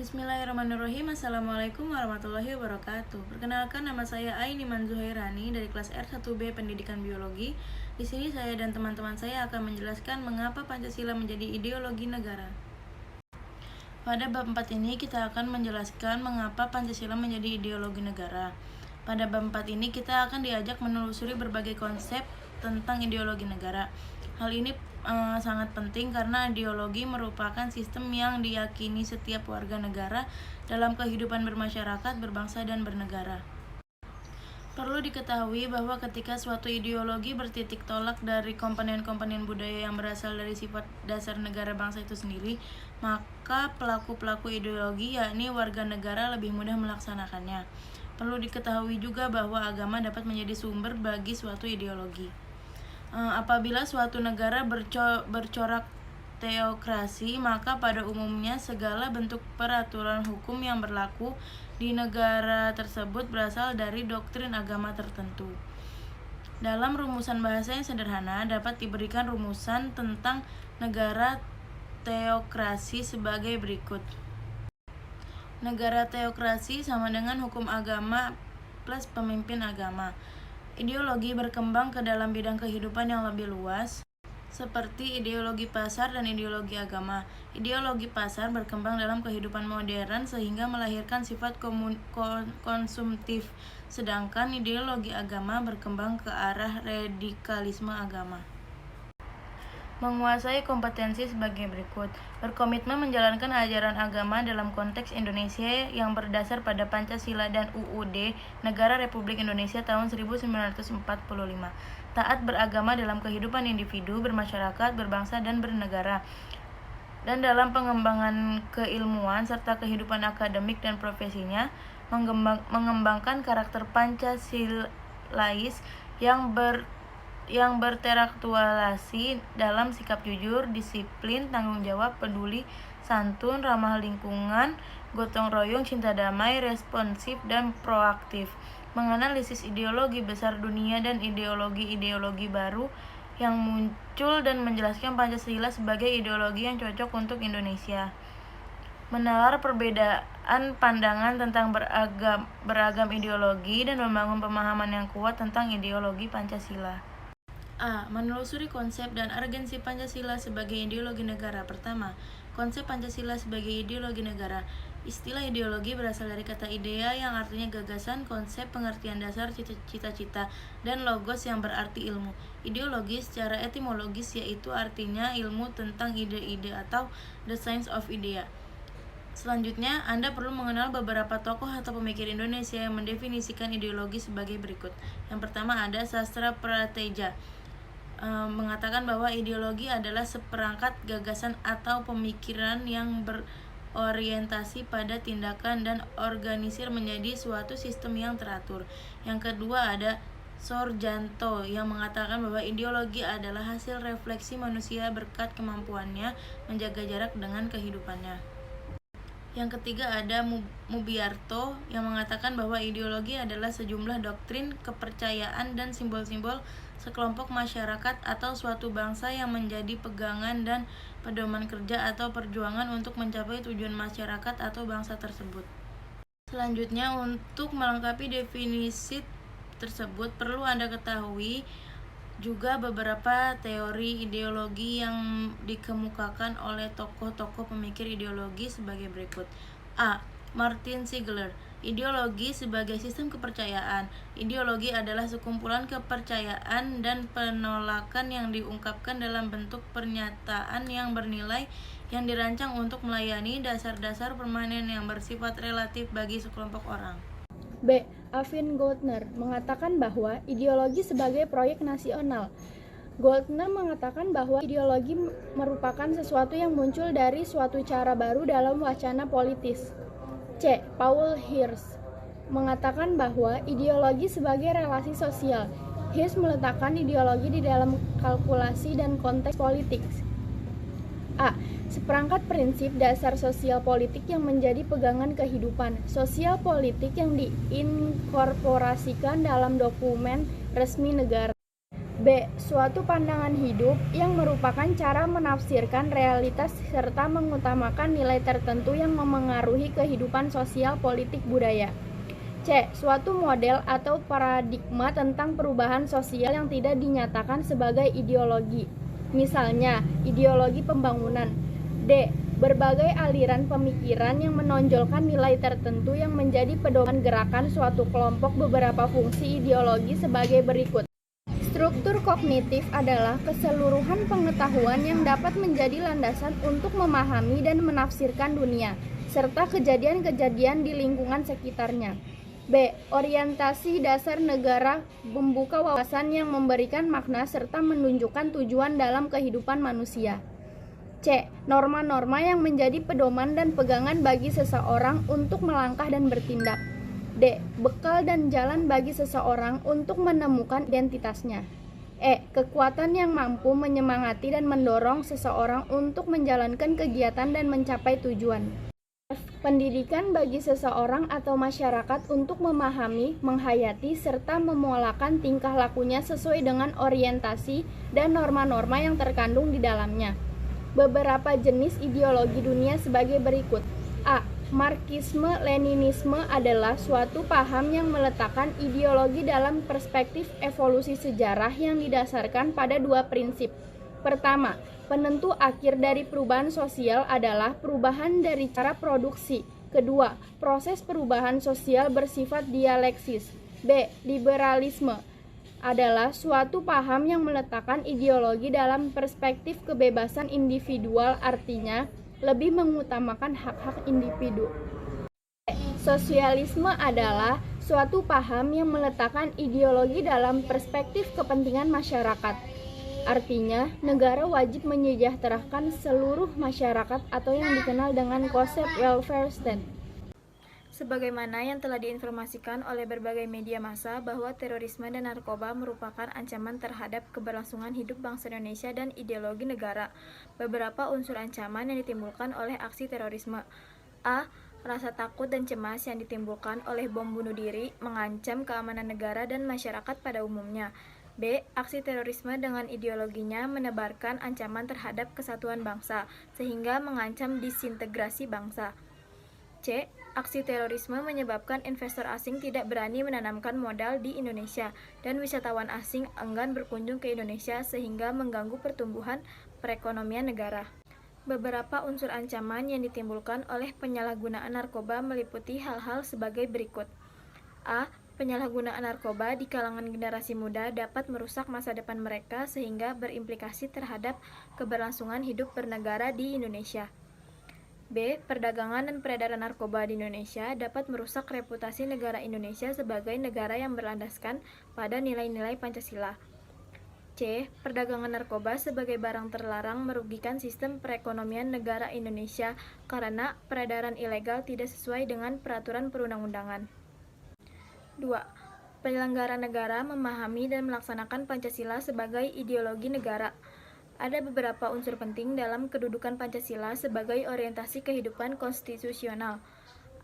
Bismillahirrahmanirrahim. Assalamualaikum warahmatullahi wabarakatuh. Perkenalkan, nama saya Ainiman Zuhairani dari kelas R1B Pendidikan Biologi. Di sini saya dan teman-teman saya akan menjelaskan mengapa Pancasila menjadi ideologi negara. Pada bab 4 ini kita akan menjelaskan mengapa Pancasila menjadi ideologi negara. Pada bab 4 ini kita akan diajak menelusuri berbagai konsep tentang ideologi negara. Hal ini sangat penting karena ideologi merupakan sistem yang diyakini setiap warga negara dalam kehidupan bermasyarakat, berbangsa, dan bernegara. Perlu diketahui bahwa ketika suatu ideologi bertitik tolak dari komponen-komponen budaya yang berasal dari sifat dasar negara bangsa itu sendiri, maka pelaku-pelaku ideologi, yakni warga negara, lebih mudah melaksanakannya. Perlu diketahui juga bahwa agama dapat menjadi sumber bagi suatu ideologi. Apabila suatu negara bercorak teokrasi, maka pada umumnya segala bentuk peraturan hukum yang berlaku di negara tersebut berasal dari doktrin agama tertentu. Dalam rumusan bahasa yang sederhana, dapat diberikan rumusan tentang negara teokrasi sebagai berikut. Negara teokrasi sama dengan hukum agama plus pemimpin agama. Ideologi berkembang ke dalam bidang kehidupan yang lebih luas, seperti ideologi pasar dan ideologi agama. Ideologi pasar berkembang dalam kehidupan modern sehingga melahirkan sifat konsumtif, sedangkan ideologi agama berkembang ke arah radikalisme agama. Menguasai kompetensi sebagai berikut. Berkomitmen menjalankan ajaran agama dalam konteks Indonesia yang berdasar pada Pancasila dan UUD Negara Republik Indonesia tahun 1945. Taat beragama dalam kehidupan individu, bermasyarakat, berbangsa, dan bernegara. Dan dalam pengembangan keilmuan serta kehidupan akademik dan profesinya, mengembangkan karakter Pancasilais yang berteraktualasi dalam sikap jujur, disiplin, tanggung jawab, peduli, santun, ramah lingkungan, gotong royong, cinta damai, responsif, dan proaktif. Menganalisis ideologi besar dunia dan ideologi-ideologi baru yang muncul dan menjelaskan Pancasila sebagai ideologi yang cocok untuk Indonesia. Menalar perbedaan pandangan tentang beragam ideologi dan membangun pemahaman yang kuat tentang ideologi Pancasila. Menelusuri konsep dan urgensi Pancasila sebagai ideologi negara. Pertama, konsep Pancasila sebagai ideologi negara. Istilah ideologi berasal dari kata idea yang artinya gagasan, konsep, pengertian dasar, cita-cita, dan logos yang berarti ilmu. Ideologi secara etimologis yaitu artinya ilmu tentang ide-ide atau the science of idea. Selanjutnya, Anda perlu mengenal beberapa tokoh atau pemikir Indonesia yang mendefinisikan ideologi sebagai berikut. Yang pertama ada Sastra Prateja, mengatakan bahwa ideologi adalah seperangkat gagasan atau pemikiran yang berorientasi pada tindakan dan organisir menjadi suatu sistem yang teratur. Yang kedua ada Sorjanto yang mengatakan bahwa ideologi adalah hasil refleksi manusia berkat kemampuannya menjaga jarak dengan kehidupannya. Yang ketiga ada Mubiarto yang mengatakan bahwa ideologi adalah sejumlah doktrin, kepercayaan, dan simbol-simbol sekelompok masyarakat atau suatu bangsa yang menjadi pegangan dan pedoman kerja atau perjuangan untuk mencapai tujuan masyarakat atau bangsa tersebut. Selanjutnya, untuk melengkapi definisi tersebut perlu Anda ketahui juga beberapa teori ideologi yang dikemukakan oleh tokoh-tokoh pemikir ideologi sebagai berikut. Martin Ziegler, ideologi sebagai sistem kepercayaan. Ideologi adalah sekumpulan kepercayaan dan penolakan yang diungkapkan dalam bentuk pernyataan yang bernilai yang dirancang untuk melayani dasar-dasar permanen yang bersifat relatif bagi sekelompok orang. B. Avin Goldner mengatakan bahwa ideologi sebagai proyek nasional. Goldner mengatakan bahwa ideologi merupakan sesuatu yang muncul dari suatu cara baru dalam wacana politis. C. Paul Hirsch mengatakan bahwa ideologi sebagai relasi sosial. Hirsch meletakkan ideologi di dalam kalkulasi dan konteks politik. Seperangkat prinsip dasar sosial politik yang menjadi pegangan kehidupan. Sosial politik yang diinkorporasikan dalam dokumen resmi negara. B. Suatu pandangan hidup yang merupakan cara menafsirkan realitas serta mengutamakan nilai tertentu yang memengaruhi kehidupan sosial, politik, budaya. C. Suatu model atau paradigma tentang perubahan sosial yang tidak dinyatakan sebagai ideologi. Misalnya, ideologi pembangunan. D. Berbagai aliran pemikiran yang menonjolkan nilai tertentu yang menjadi pedoman gerakan suatu kelompok. Beberapa fungsi ideologi sebagai berikut. Struktur kognitif adalah keseluruhan pengetahuan yang dapat menjadi landasan untuk memahami dan menafsirkan dunia, serta kejadian-kejadian di lingkungan sekitarnya. B. Orientasi dasar negara membuka wawasan yang memberikan makna serta menunjukkan tujuan dalam kehidupan manusia. C. Norma-norma yang menjadi pedoman dan pegangan bagi seseorang untuk melangkah dan bertindak. D. Bekal dan jalan bagi seseorang untuk menemukan identitasnya. E. Kekuatan yang mampu menyemangati dan mendorong seseorang untuk menjalankan kegiatan dan mencapai tujuan. F. Pendidikan bagi seseorang atau masyarakat untuk memahami, menghayati, serta memolakan tingkah lakunya sesuai dengan orientasi dan norma-norma yang terkandung di dalamnya. Beberapa jenis ideologi dunia sebagai berikut. A. Marxisme-Leninisme adalah suatu paham yang meletakkan ideologi dalam perspektif evolusi sejarah yang didasarkan pada dua prinsip. Pertama, penentu akhir dari perubahan sosial adalah perubahan dari cara produksi. Kedua, proses perubahan sosial bersifat dialeksis. B. Liberalisme adalah suatu paham yang meletakkan ideologi dalam perspektif kebebasan individual, artinya lebih mengutamakan hak-hak individu. Sosialisme adalah suatu paham yang meletakkan ideologi dalam perspektif kepentingan masyarakat. Artinya, negara wajib menyejahterakan seluruh masyarakat atau yang dikenal dengan konsep welfare state. Sebagaimana yang telah diinformasikan oleh berbagai media massa bahwa terorisme dan narkoba merupakan ancaman terhadap keberlangsungan hidup bangsa Indonesia dan ideologi negara. Beberapa unsur ancaman yang ditimbulkan oleh aksi terorisme. A. Rasa takut dan cemas yang ditimbulkan oleh bom bunuh diri mengancam keamanan negara dan masyarakat pada umumnya. B. Aksi terorisme dengan ideologinya menebarkan ancaman terhadap kesatuan bangsa, sehingga mengancam disintegrasi bangsa. C. Aksi terorisme menyebabkan investor asing tidak berani menanamkan modal di Indonesia dan wisatawan asing enggan berkunjung ke Indonesia sehingga mengganggu pertumbuhan perekonomian negara. Beberapa unsur ancaman yang ditimbulkan oleh penyalahgunaan narkoba meliputi hal-hal sebagai berikut. A. Penyalahgunaan narkoba di kalangan generasi muda dapat merusak masa depan mereka sehingga berimplikasi terhadap keberlangsungan hidup bernegara di Indonesia. B. Perdagangan dan peredaran narkoba di Indonesia dapat merusak reputasi negara Indonesia sebagai negara yang berlandaskan pada nilai-nilai Pancasila. C. Perdagangan narkoba sebagai barang terlarang merugikan sistem perekonomian negara Indonesia karena peredaran ilegal tidak sesuai dengan peraturan perundang-undangan. 2. Penyelenggara negara memahami dan melaksanakan Pancasila sebagai ideologi negara. Ada beberapa unsur penting dalam kedudukan Pancasila sebagai orientasi kehidupan konstitusional.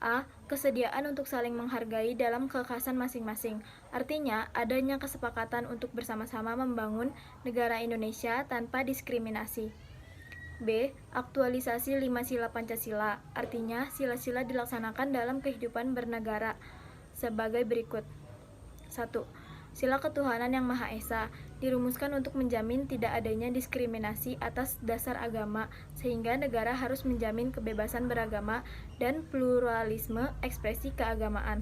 A. Kesediaan untuk saling menghargai dalam kekhasan masing-masing. Artinya, adanya kesepakatan untuk bersama-sama membangun negara Indonesia tanpa diskriminasi. B. Aktualisasi 5 sila Pancasila. Artinya, sila-sila dilaksanakan dalam kehidupan bernegara sebagai berikut. 1. Sila ketuhanan yang Maha Esa dirumuskan untuk menjamin tidak adanya diskriminasi atas dasar agama, sehingga negara harus menjamin kebebasan beragama dan pluralisme ekspresi keagamaan.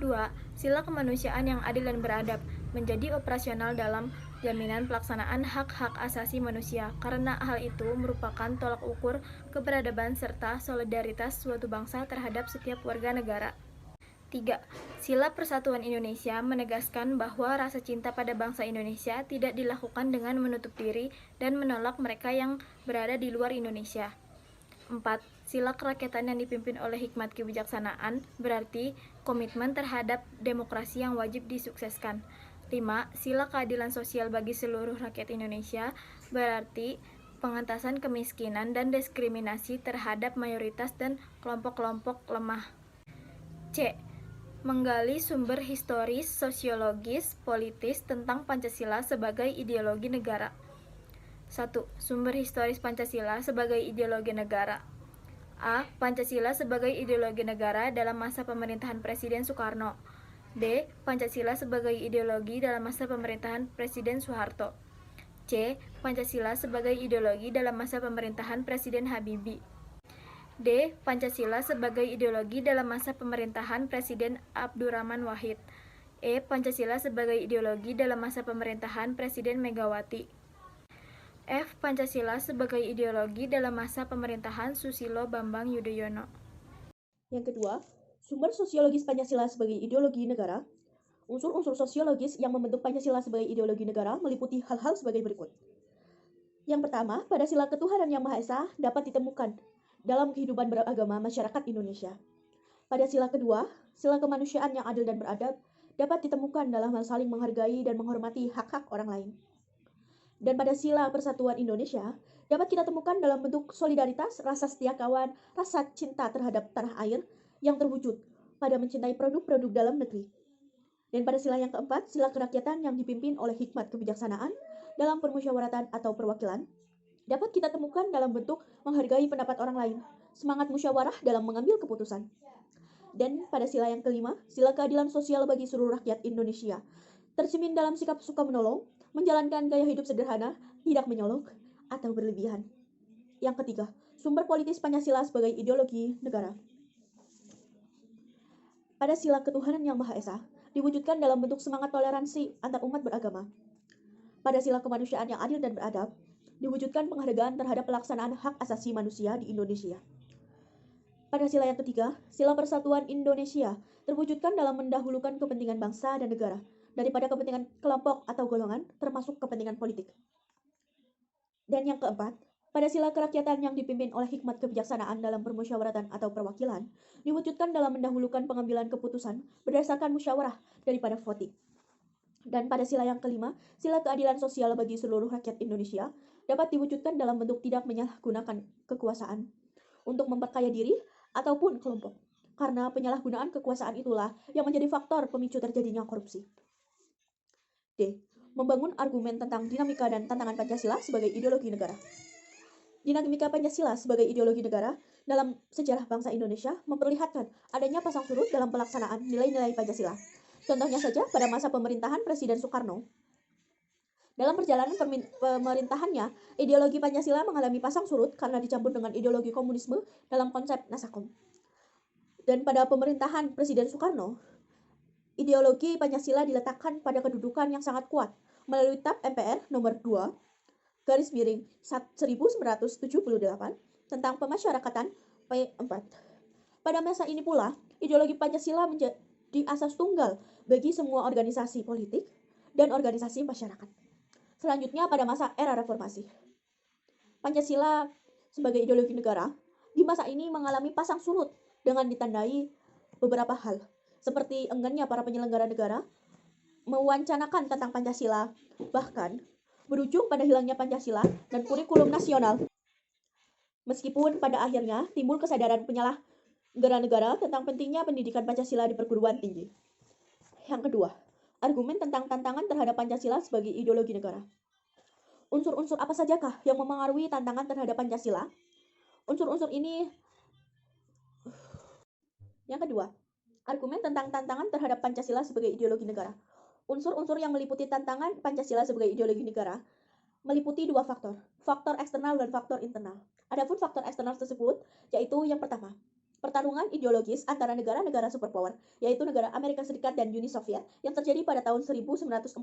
2. Sila kemanusiaan yang adil dan beradab menjadi operasional dalam jaminan pelaksanaan hak-hak asasi manusia, karena hal itu merupakan tolak ukur keberadaban serta solidaritas suatu bangsa terhadap setiap warga negara. 3. Sila Persatuan Indonesia menegaskan bahwa rasa cinta pada bangsa Indonesia tidak dilakukan dengan menutup diri dan menolak mereka yang berada di luar Indonesia. 4. Sila kerakyatan yang dipimpin oleh hikmat kebijaksanaan berarti komitmen terhadap demokrasi yang wajib disukseskan. 5. Sila keadilan sosial bagi seluruh rakyat Indonesia berarti pengentasan kemiskinan dan diskriminasi terhadap mayoritas dan kelompok-kelompok lemah. C. Menggali sumber historis, sosiologis, politis tentang Pancasila sebagai ideologi negara. 1. Sumber historis Pancasila sebagai ideologi negara. A. Pancasila sebagai ideologi negara dalam masa pemerintahan Presiden Soekarno. B. Pancasila sebagai ideologi dalam masa pemerintahan Presiden Soeharto. C. Pancasila sebagai ideologi dalam masa pemerintahan Presiden Habibie. D. Pancasila sebagai ideologi dalam masa pemerintahan Presiden Abdurrahman Wahid. E. Pancasila sebagai ideologi dalam masa pemerintahan Presiden Megawati. F. Pancasila sebagai ideologi dalam masa pemerintahan Susilo Bambang Yudhoyono. Yang kedua, sumber sosiologis Pancasila sebagai ideologi negara. Unsur-unsur sosiologis yang membentuk Pancasila sebagai ideologi negara meliputi hal-hal sebagai berikut. Yang pertama, pada sila ketuhanan yang Maha Esa dapat ditemukan dalam kehidupan beragama masyarakat Indonesia. Pada sila kedua, sila kemanusiaan yang adil dan beradab dapat ditemukan dalam hal saling menghargai dan menghormati hak-hak orang lain. Dan pada sila persatuan Indonesia dapat kita temukan dalam bentuk solidaritas, rasa setia kawan, rasa cinta terhadap tanah air yang terwujud pada mencintai produk-produk dalam negeri. Dan pada sila yang keempat, sila kerakyatan yang dipimpin oleh hikmat kebijaksanaan dalam permusyawaratan atau perwakilan dapat kita temukan dalam bentuk menghargai pendapat orang lain, semangat musyawarah dalam mengambil keputusan. Dan pada sila yang kelima, sila keadilan sosial bagi seluruh rakyat Indonesia, tercermin dalam sikap suka menolong, menjalankan gaya hidup sederhana, tidak menyolok, atau berlebihan. Yang ketiga, sumber politis Pancasila sebagai ideologi negara. Pada sila ketuhanan yang Maha Esa, diwujudkan dalam bentuk semangat toleransi antar umat beragama. Pada sila kemanusiaan yang adil dan beradab, diwujudkan penghargaan terhadap pelaksanaan hak asasi manusia di Indonesia. Pada sila yang ketiga, sila persatuan Indonesia terwujudkan dalam mendahulukan kepentingan bangsa dan negara daripada kepentingan kelompok atau golongan, termasuk kepentingan politik. Dan yang keempat, pada sila kerakyatan yang dipimpin oleh hikmat kebijaksanaan dalam permusyawaratan atau perwakilan, diwujudkan dalam mendahulukan pengambilan keputusan berdasarkan musyawarah daripada voting. Dan pada sila yang kelima, sila keadilan sosial bagi seluruh rakyat Indonesia dapat diwujudkan dalam bentuk tidak menyalahgunakan kekuasaan untuk memperkaya diri ataupun kelompok. Karena penyalahgunaan kekuasaan itulah yang menjadi faktor pemicu terjadinya korupsi. D. Membangun argumen tentang dinamika dan tantangan Pancasila sebagai ideologi negara. Dinamika Pancasila sebagai ideologi negara dalam sejarah bangsa Indonesia memperlihatkan adanya pasang surut dalam pelaksanaan nilai-nilai Pancasila. Contohnya saja pada masa pemerintahan Presiden Soekarno. Dalam perjalanan pemerintahannya, ideologi Pancasila mengalami pasang surut karena dicampur dengan ideologi komunisme dalam konsep Nasakom. Dan pada pemerintahan Presiden Soekarno, ideologi Pancasila diletakkan pada kedudukan yang sangat kuat melalui TAP MPR nomor 2 garis miring 1978 tentang pemasyarakatan P4. Pada masa ini pula, ideologi Pancasila menjadi asas tunggal bagi semua organisasi politik dan organisasi masyarakat. Selanjutnya pada masa era reformasi, Pancasila sebagai ideologi negara di masa ini mengalami pasang surut dengan ditandai beberapa hal, seperti enggannya para penyelenggara negara mewancanakan tentang Pancasila, bahkan berujung pada hilangnya Pancasila dan kurikulum nasional. Meskipun pada akhirnya timbul kesadaran penyelenggara negara tentang pentingnya pendidikan Pancasila di perguruan tinggi. Yang kedua, argumen tentang tantangan terhadap Pancasila sebagai ideologi negara. Unsur-unsur apa sajakah yang memengaruhi tantangan terhadap Pancasila? Unsur-unsur ini. Yang kedua, argumen tentang tantangan terhadap Pancasila sebagai ideologi negara. Unsur-unsur yang meliputi tantangan Pancasila sebagai ideologi negara meliputi dua faktor, faktor eksternal dan faktor internal. Adapun faktor eksternal tersebut yaitu yang pertama, pertarungan ideologis antara negara-negara superpower, yaitu negara Amerika Serikat dan Uni Soviet yang terjadi pada tahun 1945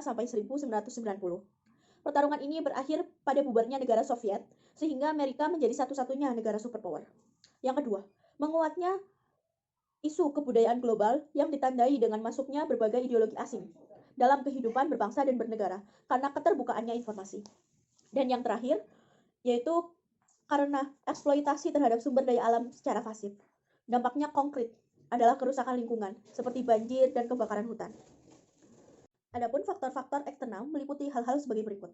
sampai 1990. Pertarungan ini berakhir pada bubarnya negara Soviet, sehingga Amerika menjadi satu-satunya negara superpower. Yang kedua, menguatnya isu kebudayaan global yang ditandai dengan masuknya berbagai ideologi asing dalam kehidupan berbangsa dan bernegara karena keterbukaannya informasi. Dan yang terakhir, yaitu karena eksploitasi terhadap sumber daya alam secara pasif. Dampaknya konkret adalah kerusakan lingkungan, seperti banjir dan kebakaran hutan. Adapun faktor-faktor eksternal meliputi hal-hal sebagai berikut.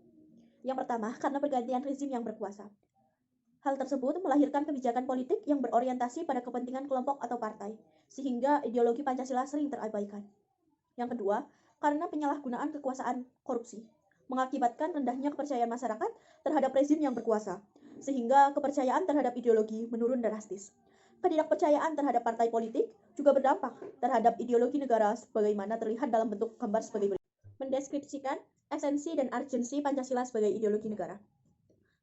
Yang pertama, karena pergantian rezim yang berkuasa. Hal tersebut melahirkan kebijakan politik yang berorientasi pada kepentingan kelompok atau partai, sehingga ideologi Pancasila sering terabaikan. Yang kedua, karena penyalahgunaan kekuasaan korupsi, mengakibatkan rendahnya kepercayaan masyarakat terhadap rezim yang berkuasa, sehingga kepercayaan terhadap ideologi menurun drastis. Ketidakpercayaan terhadap partai politik juga berdampak terhadap ideologi negara sebagaimana terlihat dalam bentuk gambar sebagai berikut. Mendeskripsikan esensi dan urgensi Pancasila sebagai ideologi negara.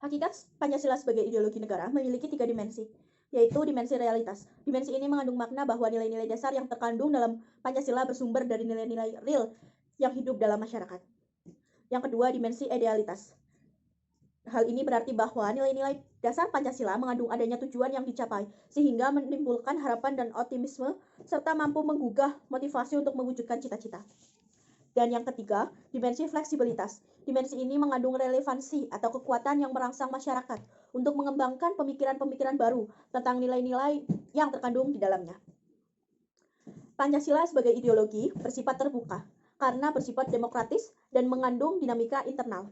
Hakikat Pancasila sebagai ideologi negara memiliki 3 dimensi, yaitu dimensi realitas. Dimensi ini mengandung makna bahwa nilai-nilai dasar yang terkandung dalam Pancasila bersumber dari nilai-nilai real yang hidup dalam masyarakat. Yang kedua, dimensi idealitas. Hal ini berarti bahwa nilai-nilai dasar Pancasila mengandung adanya tujuan yang dicapai, sehingga menimbulkan harapan dan optimisme, serta mampu menggugah motivasi untuk mewujudkan cita-cita. Dan yang ketiga, dimensi fleksibilitas. Dimensi ini mengandung relevansi atau kekuatan yang merangsang masyarakat untuk mengembangkan pemikiran-pemikiran baru tentang nilai-nilai yang terkandung di dalamnya. Pancasila sebagai ideologi bersifat terbuka, karena bersifat demokratis dan mengandung dinamika internal.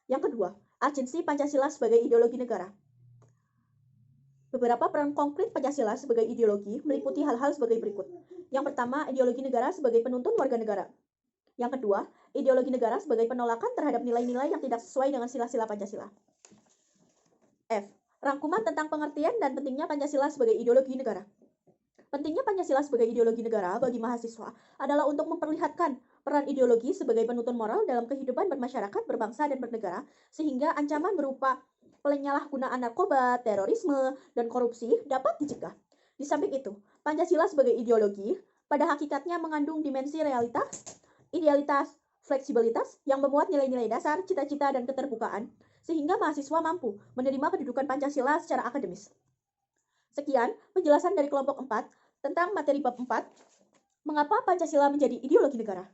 Yang kedua, urgensi Pancasila sebagai ideologi negara. Beberapa peran konkret Pancasila sebagai ideologi meliputi hal-hal sebagai berikut. Yang pertama, ideologi negara sebagai penuntun warga negara. Yang kedua, ideologi negara sebagai penolakan terhadap nilai-nilai yang tidak sesuai dengan sila-sila Pancasila. F. Rangkuman tentang pengertian dan pentingnya Pancasila sebagai ideologi negara. Pentingnya Pancasila sebagai ideologi negara bagi mahasiswa adalah untuk memperlihatkan peran ideologi sebagai penuntun moral dalam kehidupan bermasyarakat, berbangsa, dan bernegara, sehingga ancaman berupa penyalahgunaan narkoba, terorisme, dan korupsi dapat dicegah. Di samping itu, Pancasila sebagai ideologi pada hakikatnya mengandung dimensi realitas, idealitas, fleksibilitas yang memuat nilai-nilai dasar, cita-cita, dan keterbukaan, sehingga mahasiswa mampu menerima kedudukan Pancasila secara akademis. Sekian penjelasan dari kelompok 4 tentang materi bab 4, mengapa Pancasila menjadi ideologi negara.